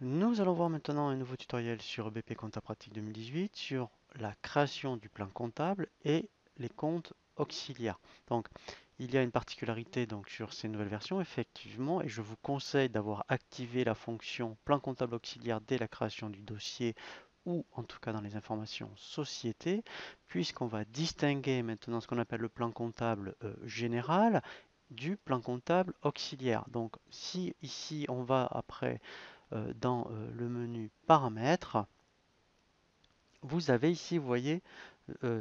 Nous allons voir maintenant un nouveau tutoriel sur EBP Compta Pratique 2018 sur la création du plan comptable et les comptes auxiliaires. Donc, il y a une particularité donc sur ces nouvelles versions, effectivement, et je vous conseille d'avoir activé la fonction plan comptable auxiliaire dès la création du dossier ou en tout cas dans les informations société, puisqu'on va distinguer maintenant ce qu'on appelle le plan comptable général du plan comptable auxiliaire. Donc, si ici on va après dans le menu paramètres, vous avez ici, vous voyez,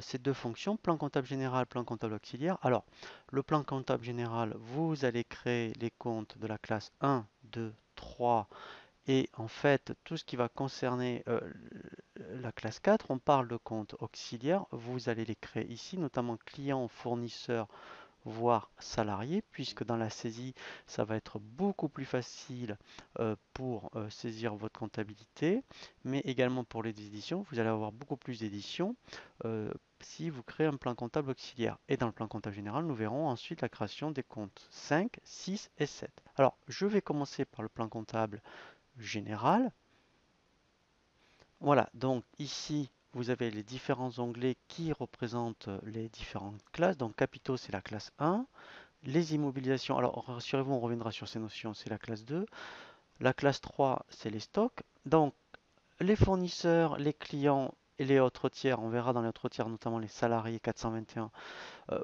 ces deux fonctions, plan comptable général, plan comptable auxiliaire. Alors, le plan comptable général, vous allez créer les comptes de la classe 1, 2, 3 et en fait, tout ce qui va concerner la classe 4, on parle de comptes auxiliaires, vous allez les créer ici, notamment clients, fournisseurs, voire salarié, puisque dans la saisie, ça va être beaucoup plus facile pour saisir votre comptabilité, mais également pour les éditions, vous allez avoir beaucoup plus d'éditions si vous créez un plan comptable auxiliaire. Et dans le plan comptable général, nous verrons ensuite la création des comptes 5, 6 et 7. Alors, je vais commencer par le plan comptable général. Voilà, donc ici, vous avez les différents onglets qui représentent les différentes classes. Donc, capitaux, c'est la classe 1. Les immobilisations, alors rassurez-vous, on reviendra sur ces notions, c'est la classe 2. La classe 3, c'est les stocks. Donc, les fournisseurs, les clients et les autres tiers, on verra dans les autres tiers, notamment les salariés 421,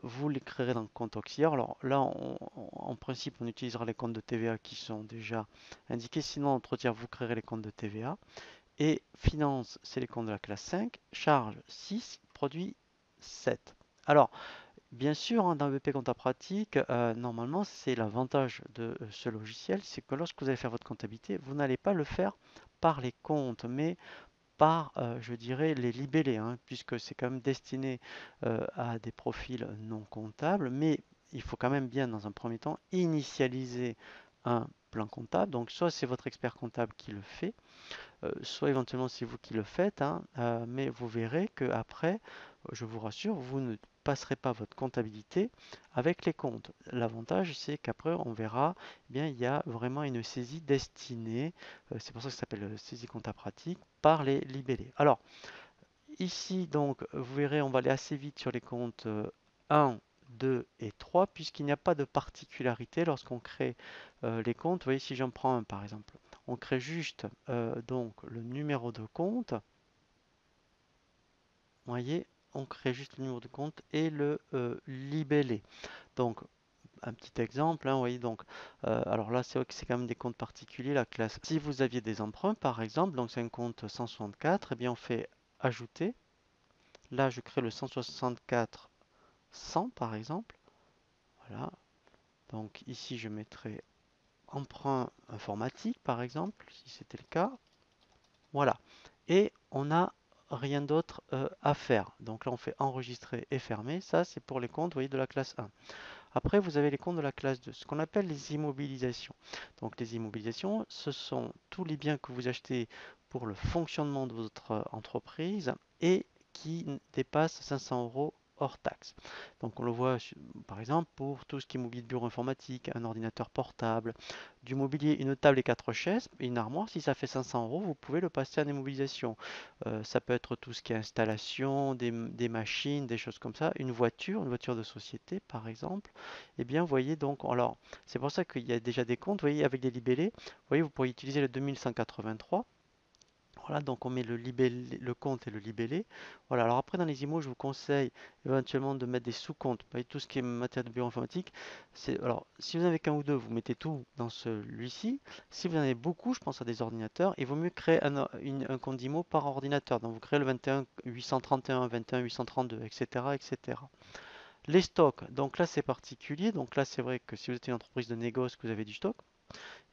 vous les créerez dans le compte auxiliaire. Alors là, en principe, on utilisera les comptes de TVA qui sont déjà indiqués. Sinon, en autre tiers, vous créerez les comptes de TVA. Et finance, c'est les comptes de la classe 5. Charge 6, produit 7. Alors, bien sûr, hein, dans BP Compta Pratique, normalement, c'est l'avantage de ce logiciel, c'est que lorsque vous allez faire votre comptabilité, vous n'allez pas le faire par les comptes, mais par, je dirais, les libellés, hein, puisque c'est quand même destiné à des profils non comptables, mais il faut quand même bien, dans un premier temps, initialiser un plan comptable. Donc, soit c'est votre expert comptable qui le fait, soit éventuellement c'est vous qui le faites, hein, mais vous verrez que après, je vous rassure, vous ne passerez pas votre comptabilité avec les comptes. L'avantage, c'est qu'après, on verra, eh bien, il y a vraiment une saisie destinée, c'est pour ça que ça s'appelle saisie compta pratique, par les libellés. Alors, ici, donc, vous verrez, on va aller assez vite sur les comptes 1, 2 et 3, puisqu'il n'y a pas de particularité lorsqu'on crée les comptes. Vous voyez, si j'en prends un par exemple, on crée juste donc le numéro de compte. Vous voyez, on crée juste le numéro de compte et le libellé. Donc, un petit exemple, hein, vous voyez, donc, alors là, c'est vrai que c'est quand même des comptes particuliers, la classe. Si vous aviez des emprunts, par exemple, donc c'est un compte 164, eh bien, on fait ajouter. Là, je crée le 164 100 par exemple. Voilà. Donc ici, je mettrai emprunt informatique par exemple, si c'était le cas. Voilà. Et on n'a rien d'autre à faire. Donc là, on fait enregistrer et fermer. Ça, c'est pour les comptes, vous voyez, de la classe 1. Après, vous avez les comptes de la classe 2, ce qu'on appelle les immobilisations. Donc les immobilisations, ce sont tous les biens que vous achetez pour le fonctionnement de votre entreprise et qui dépassent 500 euros hors taxe. Donc on le voit par exemple pour tout ce qui est mobilier de bureau informatique, un ordinateur portable, du mobilier, une table et quatre chaises, et une armoire, si ça fait 500 euros, vous pouvez le passer en immobilisation. Ça peut être tout ce qui est installation, des machines, des choses comme ça, une voiture de société par exemple. Eh bien, vous voyez donc, alors c'est pour ça qu'il y a déjà des comptes, vous voyez, avec des libellés. Vous voyez, vous pourriez utiliser le 2183. Voilà, donc on met le compte et le libellé. Voilà, alors après dans les IMO, je vous conseille éventuellement de mettre des sous-comptes. Vous voyez, tout ce qui est matière de bureau informatique, alors si vous en avez qu'un ou deux, vous mettez tout dans celui-ci. Si vous en avez beaucoup, je pense à des ordinateurs, il vaut mieux créer un compte d'IMO par ordinateur. Donc vous créez le 21 831, 21 832, etc., etc. Les stocks, donc là c'est particulier. Donc là c'est vrai que si vous êtes une entreprise de négoce, que vous avez du stock,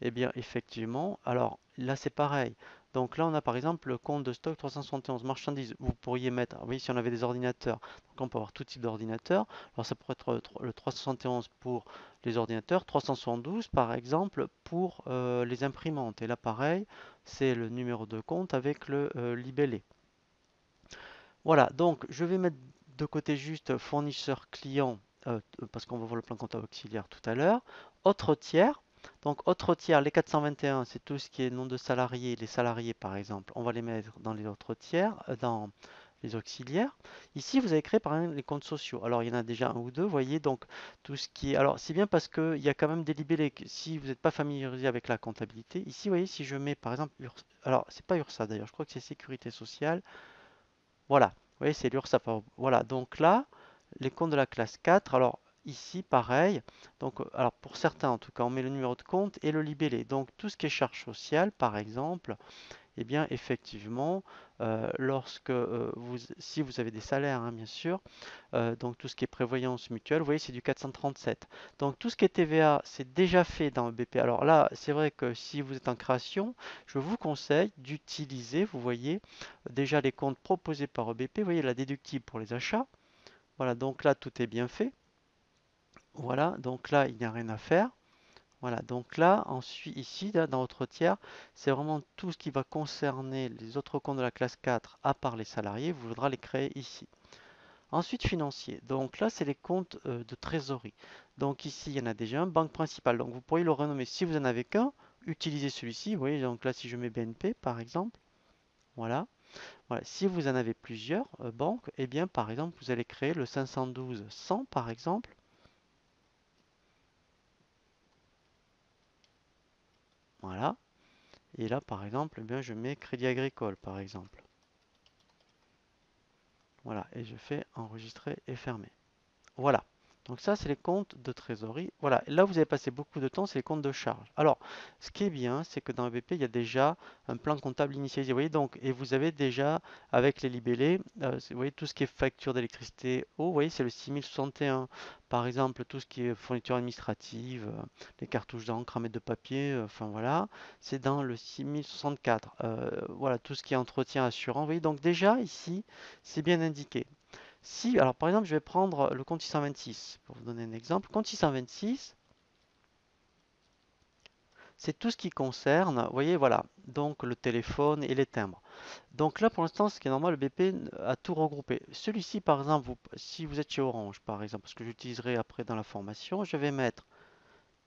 eh bien, effectivement, alors là c'est pareil. Donc là on a par exemple le compte de stock 371 marchandises. Vous pourriez mettre, oui, si on avait des ordinateurs, donc on peut avoir tout type d'ordinateur. Alors ça pourrait être le 371 pour les ordinateurs, 372 par exemple pour les imprimantes. Et là pareil, c'est le numéro de compte avec le libellé. Voilà, donc je vais mettre de côté juste fournisseur client parce qu'on va voir le plan comptable auxiliaire tout à l'heure. Autre tiers. Donc, autres tiers, les 421, c'est tout ce qui est nom de salarié, les salariés par exemple. On va les mettre dans les autres tiers, dans les auxiliaires. Ici, vous avez créé par exemple les comptes sociaux. Alors, il y en a déjà un ou deux, vous voyez, donc tout ce qui est. Alors, c'est bien parce qu'il y a quand même des libellés. Si vous n'êtes pas familiarisé avec la comptabilité, ici, vous voyez, si je mets par exemple. Alors, c'est pas URSA d'ailleurs, je crois que c'est Sécurité sociale. Voilà, vous voyez, c'est l'URSSAF. Voilà, donc là, les comptes de la classe 4. Alors, ici, pareil. Donc, alors pour certains, en tout cas, on met le numéro de compte et le libellé. Donc, tout ce qui est charge sociale, par exemple. Eh bien, effectivement, lorsque si vous avez des salaires, hein, bien sûr, donc tout ce qui est prévoyance mutuelle, vous voyez, c'est du 437. Donc tout ce qui est TVA, c'est déjà fait dans EBP. Alors là, c'est vrai que si vous êtes en création, je vous conseille d'utiliser, vous voyez, déjà les comptes proposés par EBP. Vous voyez, la déductible pour les achats. Voilà, donc là, tout est bien fait. Voilà, donc là, il n'y a rien à faire. Voilà, donc là, ensuite, ici, là, dans votre tiers, c'est vraiment tout ce qui va concerner les autres comptes de la classe 4, à part les salariés, vous voudra les créer ici. Ensuite, financier. Donc là, c'est les comptes de trésorerie. Donc ici, il y en a déjà un, banque principale. Donc vous pourriez le renommer. Si vous n'en avez qu'un, utilisez celui-ci. Vous voyez, donc là, si je mets BNP, par exemple, voilà. Voilà. Si vous en avez plusieurs banques, eh bien, par exemple, vous allez créer le 512 100, par exemple. Voilà. Et là, par exemple, eh bien, je mets Crédit Agricole, par exemple. Voilà, et je fais enregistrer et fermer. Voilà. Donc ça, c'est les comptes de trésorerie. Voilà. Et là, vous avez passé beaucoup de temps, c'est les comptes de charge. Alors, ce qui est bien, c'est que dans EBP, il y a déjà un plan comptable initialisé. Vous voyez, donc, et vous avez déjà, avec les libellés, vous voyez, tout ce qui est facture d'électricité, eau, vous voyez, c'est le 6061. Par exemple, tout ce qui est fourniture administrative, les cartouches d'encre, un mètre de papier, enfin voilà, c'est dans le 6064. Voilà, tout ce qui est entretien assurant. Vous voyez, donc déjà, ici, c'est bien indiqué. Si, alors par exemple, je vais prendre le compte 626 pour vous donner un exemple. Compte 626, c'est tout ce qui concerne, vous voyez, voilà, donc le téléphone et les timbres. Donc là, pour l'instant, ce qui est normal, le BP a tout regroupé. Celui-ci, par exemple, si vous êtes chez Orange, par exemple, parce que j'utiliserai après dans la formation, je vais mettre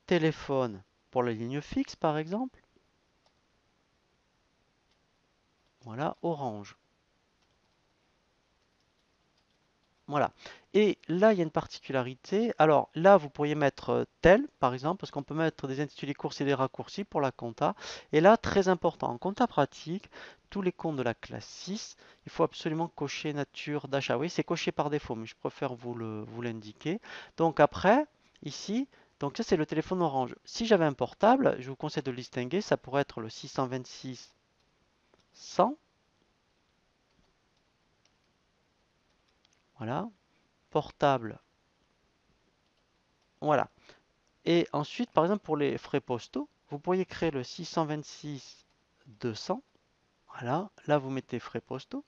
téléphone pour la ligne fixe, par exemple. Voilà, Orange. Voilà. Et là, il y a une particularité. Alors là, vous pourriez mettre tel, par exemple, parce qu'on peut mettre des intitulés courts et des raccourcis pour la compta. Et là, très important, en compta pratique, tous les comptes de la classe 6, il faut absolument cocher nature d'achat. Oui, c'est coché par défaut, mais je préfère vous l'indiquer. Donc après, ici, donc ça c'est le téléphone Orange. Si j'avais un portable, je vous conseille de le distinguer, ça pourrait être le 626 100. Voilà. Portable. Voilà. Et ensuite, par exemple, pour les frais postaux, vous pourriez créer le 626 200. Voilà, là vous mettez frais postaux.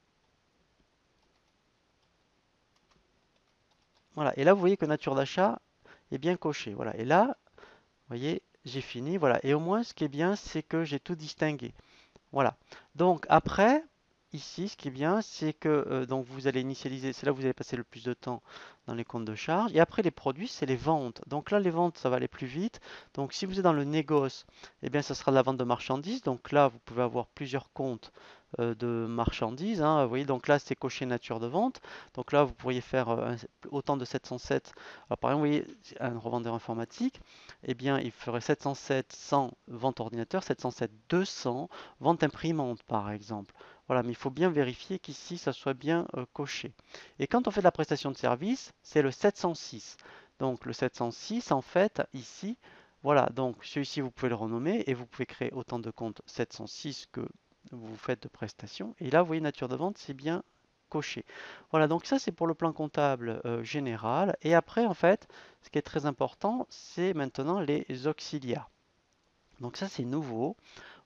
Voilà, et là vous voyez que nature d'achat est bien coché. Voilà, et là, vous voyez, j'ai fini. Voilà, et au moins ce qui est bien, c'est que j'ai tout distingué. Voilà. Donc après, ici, ce qui est bien, c'est que donc vous allez initialiser, c'est là où vous allez passer le plus de temps dans les comptes de charge. Et après les produits, c'est les ventes. Donc là, les ventes, ça va aller plus vite. Donc si vous êtes dans le négoce, eh bien, ça sera de la vente de marchandises. Donc là, vous pouvez avoir plusieurs comptes de marchandises, hein. Vous voyez, donc là, c'est coché nature de vente. Donc là, vous pourriez faire autant de 707. Alors par exemple, vous voyez, un revendeur informatique, eh bien, il ferait 707 100 ventes ordinateur, 707 200 vente imprimante, par exemple. Voilà, mais il faut bien vérifier qu'ici, ça soit bien coché. Et quand on fait de la prestation de service, c'est le 706. Donc le 706, en fait, ici, voilà, donc celui-ci, vous pouvez le renommer et vous pouvez créer autant de comptes 706 que vous faites de prestations. Et là, vous voyez, nature de vente, c'est bien coché. Voilà, donc ça, c'est pour le plan comptable général. Et après, en fait, ce qui est très important, c'est maintenant les auxiliaires. Donc ça, c'est nouveau.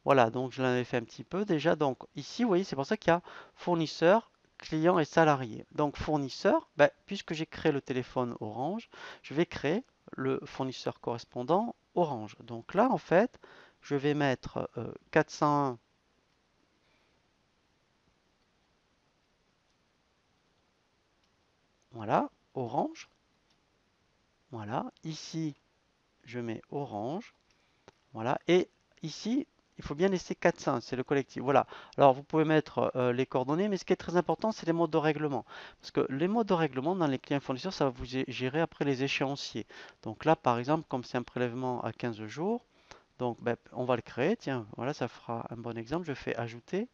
Voilà, donc je l'avais fait un petit peu déjà. Donc ici, vous voyez, c'est pour ça qu'il y a fournisseur, client et salarié. Donc fournisseur, ben, puisque j'ai créé le téléphone Orange, je vais créer le fournisseur correspondant Orange. Donc là, en fait, je vais mettre 401. Voilà, Orange. Voilà, ici, je mets Orange. Voilà. Et ici, il faut bien laisser 400, c'est le collectif. Voilà. Alors, vous pouvez mettre les coordonnées, mais ce qui est très important, c'est les modes de règlement. Parce que les modes de règlement dans les clients fournisseurs, ça va vous gérer après les échéanciers. Donc là, par exemple, comme c'est un prélèvement à 15 jours, donc ben, on va le créer. Tiens, voilà, ça fera un bon exemple. Je fais ajouter.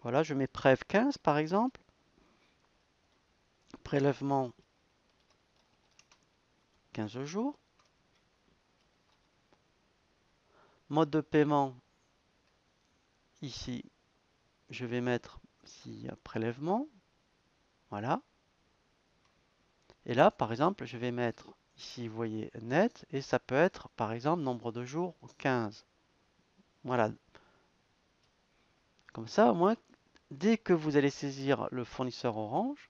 Voilà, je mets prév 15 par exemple. Prélèvement 15 jours. Mode de paiement, ici, je vais mettre ici prélèvement. Voilà. Et là, par exemple, je vais mettre ici, vous voyez, net, et ça peut être, par exemple, nombre de jours 15. Voilà. Comme ça, au moins, dès que vous allez saisir le fournisseur Orange,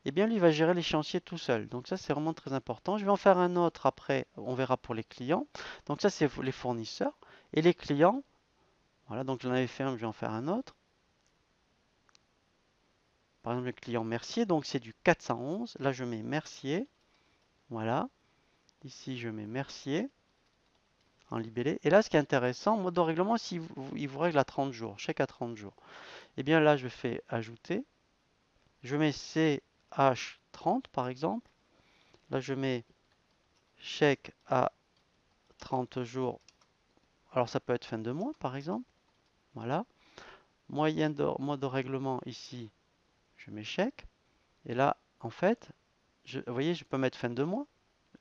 eh bien, lui va gérer l'échéancier tout seul. Donc ça, c'est vraiment très important. Je vais en faire un autre après, on verra pour les clients. Donc ça, c'est les fournisseurs. Et les clients, voilà, donc j'en avais fait un, je vais en faire un autre. Par exemple, le client Mercier, donc c'est du 411. Là, je mets Mercier. Voilà. Ici, je mets Mercier en libellé. Et là, ce qui est intéressant, mode de règlement, il vous règle à 30 jours, chèque à 30 jours. Et bien là, je fais ajouter. Je mets CH30 par exemple. Là, je mets chèque à 30 jours. Alors, ça peut être fin de mois par exemple. Voilà. Mode de règlement ici, je mets chèque. Et là, en fait, vous voyez, je peux mettre fin de mois.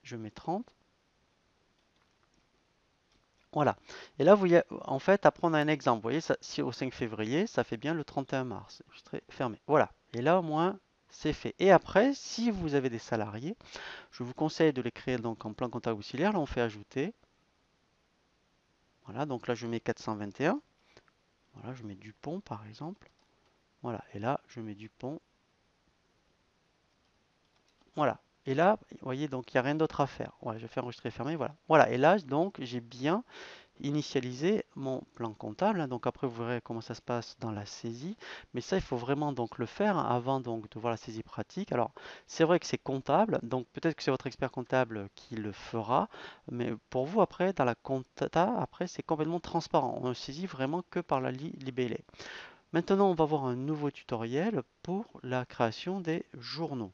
Je mets 30. Voilà. Et là, vous voyez, en fait, après, on a un exemple. Vous voyez, ça, si au 5 février, ça fait bien le 31 mars. Je serai fermé. Voilà. Et là, au moins, c'est fait. Et après, si vous avez des salariés, je vous conseille de les créer donc en plan comptable auxiliaire. Là, on fait ajouter. Voilà. Donc là, je mets 421. Voilà, je mets Dupont, par exemple. Voilà. Et là, je mets Dupont. Voilà. Et là, vous voyez, donc il n'y a rien d'autre à faire. Ouais, je fais enregistrer fermer. Voilà. Voilà. Et là, donc, j'ai bien initialiser mon plan comptable, hein. Donc après, vous verrez comment ça se passe dans la saisie. Mais ça, il faut vraiment donc le faire avant donc de voir la saisie pratique. Alors, c'est vrai que c'est comptable, donc peut-être que c'est votre expert comptable qui le fera. Mais pour vous, après, dans la compta, après, c'est complètement transparent. On ne saisit vraiment que par la libellé. Maintenant, on va voir un nouveau tutoriel pour la création des journaux.